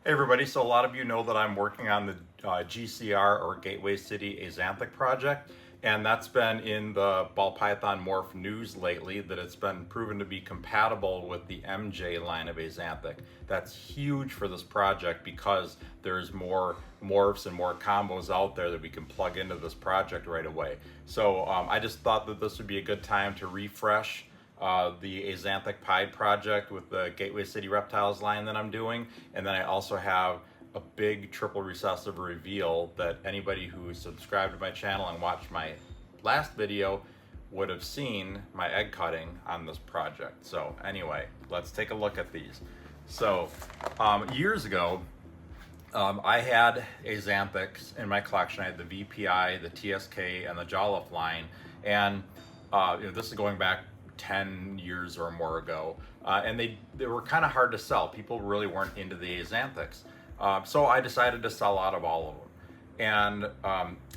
Hey everybody, so a lot of you know that I'm working on the GCR or Gateway City Axanthic project, and that's been in the ball python morph news lately that it's been proven to be compatible with the MJ line of Axanthic. That's huge for this project because there's more morphs and more combos out there that we can plug into this project right away. So I just thought that this would be a good time to refresh the Axanthic Pied project with the Gateway City Reptiles line that I'm doing, and then I also have a big triple recessive reveal that anybody who subscribed to my channel and watched my last video would have seen my egg cutting on this project. So anyway, let's take a look at these. So years ago, I had Axanthics in my collection. I had the VPI, the TSK, and the Jolliffe line, and this is going back 10 years or more ago, and they were kind of hard to sell. People really weren't into the Axanthics, so I decided to sell out of all of them.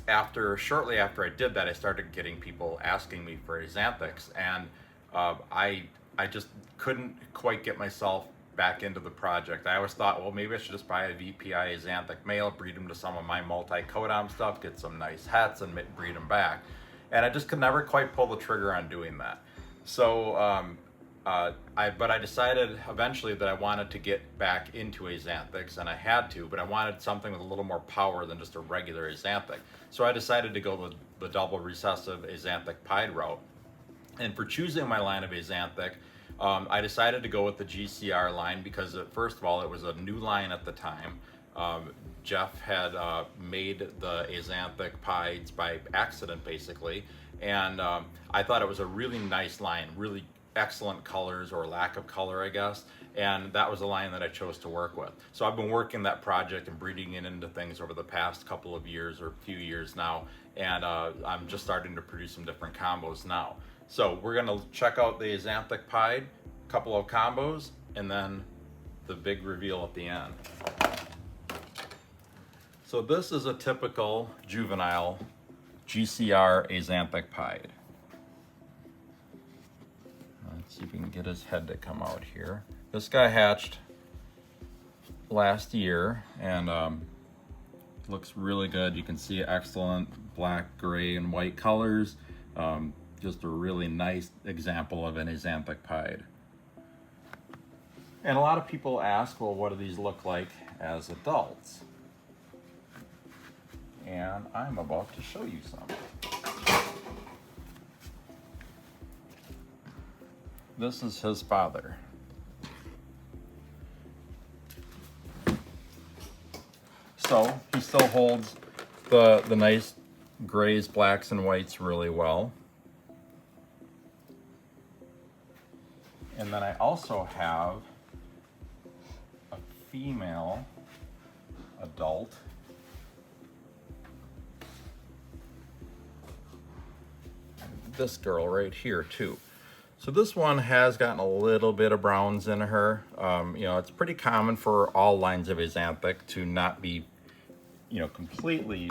And shortly after I did that, I started getting people asking me for Axanthics, and I just couldn't quite get myself back into the project. I always thought, well, maybe I should just buy a VPI Axanthic male, breed them to some of my multi-codom stuff, get some nice hets, and breed them back. And I just could never quite pull the trigger on doing that. So, but I decided eventually that I wanted to get back into Axanthics, and I had to, but I wanted something with a little more power than just a regular Axanthic. So I decided to go with the double recessive Axanthic Pied route. And for choosing my line of Axanthic, I decided to go with the GCR line because, first of all, it was a new line at the time. Jeff had made the Axanthic Pieds by accident, basically, and I thought it was a really nice line, really excellent colors, or lack of color, I guess, and that was the line that I chose to work with. So I've been working that project and breeding it into things over the past couple of years or few years now, and I'm just starting to produce some different combos now. So we're gonna check out the Axanthic Pied, a couple of combos, and then the big reveal at the end. So this is a typical juvenile GCR Axanthic Pied. Let's see if we can get his head to come out here. This guy hatched last year and looks really good. You can see excellent black, gray, and white colors. Just a really nice example of an Axanthic Pied. And a lot of people ask, well, what do these look like as adults? And I'm about to show you some. This is his father. So he still holds the nice grays, blacks, and whites really well. And then I also have a female adult. This girl right here too. So this one has gotten a little bit of browns in her. It's pretty common for all lines of Axanthic to not be, completely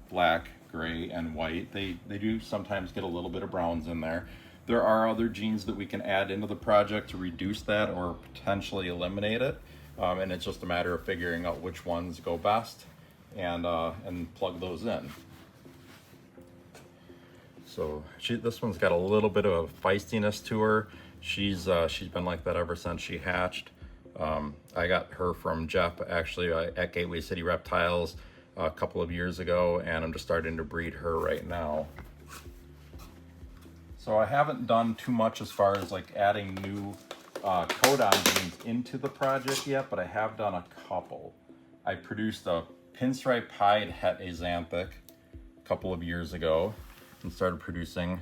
black, gray, and white. They do sometimes get a little bit of browns in there. There are other genes that we can add into the project to reduce that or potentially eliminate it. And it's just a matter of figuring out which ones go best and plug those in. So this one's got a little bit of a feistiness to her. She's been like that ever since she hatched. I got her from Jeff actually at Gateway City Reptiles a couple of years ago, and I'm just starting to breed her right now. So I haven't done too much as far as like adding new codon genes into the project yet, but I have done a couple. I produced a pinstripe pied het Axanthic a couple of years ago and started producing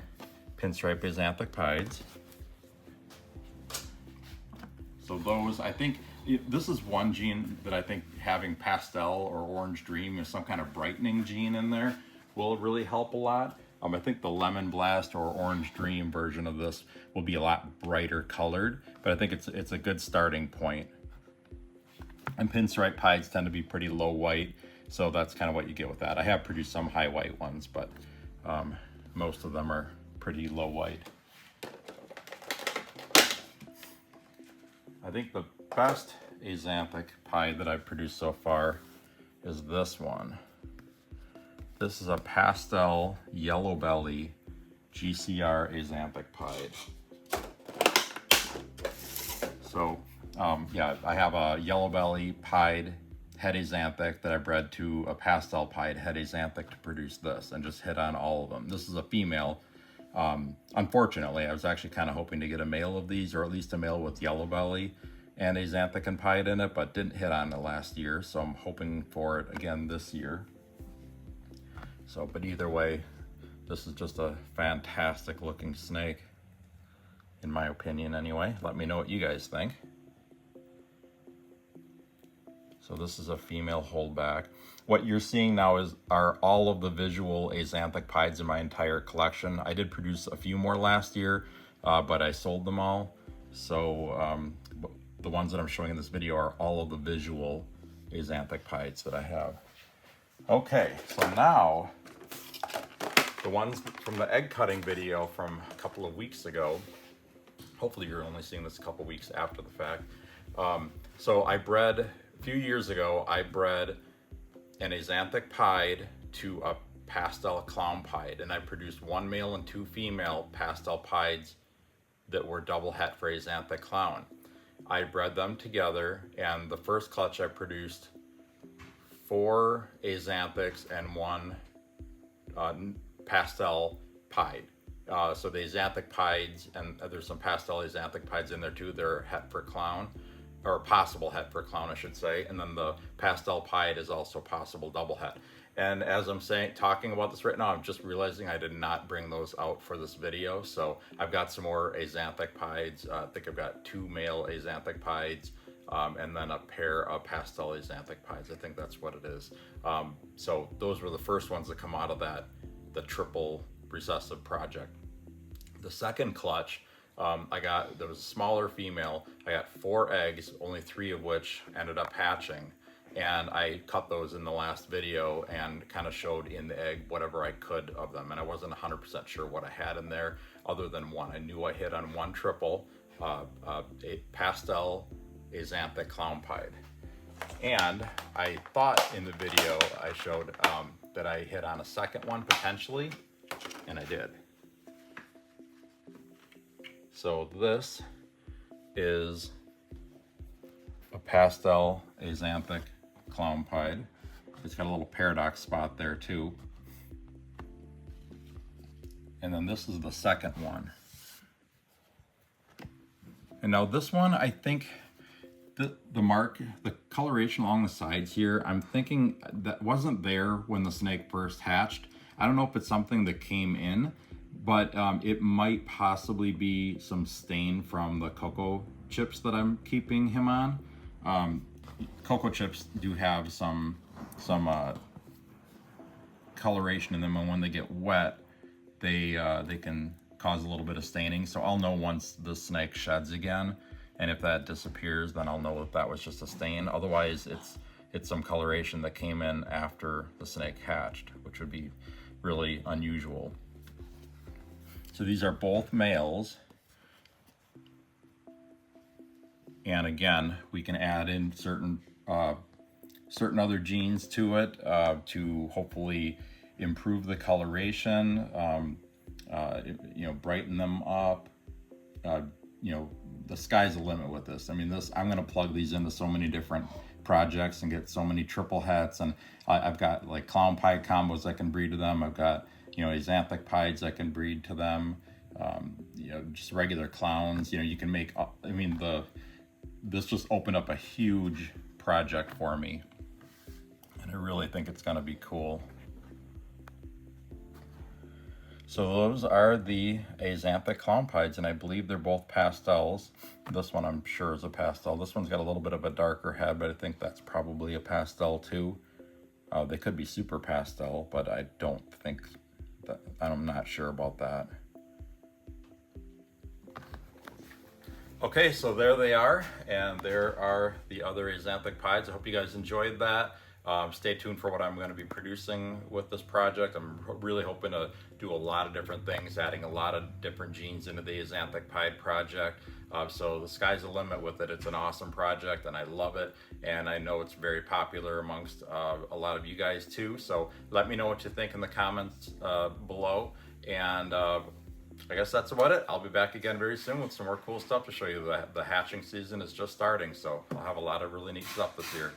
pinstripe Axanthic Pieds. So those, I think, this is one gene that I think having pastel or orange dream or some kind of brightening gene in there will really help a lot. I think the lemon blast or orange dream version of this will be a lot brighter colored, but I think it's a good starting point. And pinstripe pieds tend to be pretty low white, so that's kind of what you get with that. I have produced some high white ones, but most of them are pretty low white. I think the best Axanthic Pied that I've produced so far is this one. This is a pastel yellow belly GCR Axanthic Pied. So yeah, I have a yellow belly pied het Axanthic that I bred to a pastel pied het Axanthic to produce this, and just hit on all of them. This is a female. Unfortunately, I was actually kind of hoping to get a male of these, or at least a male with yellow belly and Axanthic and pied in it, but didn't hit on it last year, so I'm hoping for it again this year. So, but either way, this is just a fantastic looking snake, in my opinion anyway. Let me know what you guys think. So this is a female holdback. What you're seeing now are all of the visual Axanthic Pieds in my entire collection. I did produce a few more last year, but I sold them all. So the ones that I'm showing in this video are all of the visual Axanthic Pieds that I have. Okay, so now the ones from the egg cutting video from a couple of weeks ago. Hopefully you're only seeing this a couple weeks after the fact. So I bred, a few years ago, I bred an Axanthic Pied to a pastel clown pied, and I produced one male and two female pastel pieds that were double het for Axanthic clown. I bred them together, and the first clutch I produced 4 Axanthics and 1 pastel pied. So the Axanthic Pieds, and there's some pastel Axanthic Pieds in there too, they're het for clown, or possible het for clown, I should say. And then the pastel pied is also possible double het. And as I'm talking about this right now, I'm just realizing I did not bring those out for this video. So I've got some more Axanthic Pieds. I think I've got 2 male Axanthic Pieds, and then a pair of pastel Axanthic Pieds. I think that's what it is. So those were the first ones that come out of the triple recessive project. The second clutch, there was a smaller female. I got 4 eggs, only 3 of which ended up hatching. And I cut those in the last video and kind of showed in the egg whatever I could of them. And I wasn't 100% sure what I had in there other than one. I knew I hit on 1 triple, a pastel Axanthic clown pied. And I thought in the video I showed that I hit on a second one potentially, and I did. So this is a pastel Axanthic clown pied. It's got a little paradox spot there too. And then this is the second one. And now this one, I think the coloration along the sides here, I'm thinking that wasn't there when the snake first hatched. I don't know if it's something that came in, but it might possibly be some stain from the cocoa chips that I'm keeping him on. Cocoa chips do have some coloration in them, and when they get wet, they can cause a little bit of staining. So I'll know once the snake sheds again, and if that disappears, then I'll know that was just a stain. Otherwise, it's some coloration that came in after the snake hatched, which would be really unusual. So these are both males. And again, we can add in certain other genes to it to hopefully improve the coloration, brighten them up. The sky's the limit with this. I mean, I'm going to plug these into so many different projects and get so many triple hets, and I've got like clown pied combos I can breed to them. I've got Axanthic Pieds I can breed to them. Just regular clowns. You can make. This just opened up a huge project for me, and I really think it's going to be cool. So those are the Axanthic clown pieds, and I believe they're both pastels. This one I'm sure is a pastel. This one's got a little bit of a darker head, but I think that's probably a pastel too. They could be super pastel, but I don't think that, I'm not sure about that. Okay, so there they are, and there are the other Axanthic Pieds. I hope you guys enjoyed that. Stay tuned for what I'm going to be producing with this project. I'm really hoping to do a lot of different things, adding a lot of different genes into the Axanthic Pied project. So the sky's the limit with it. It's an awesome project and I love it. And I know it's very popular amongst a lot of you guys too. So let me know what you think in the comments below. And I guess that's about it. I'll be back again very soon with some more cool stuff to show you. The hatching season is just starting, so I'll have a lot of really neat stuff this year.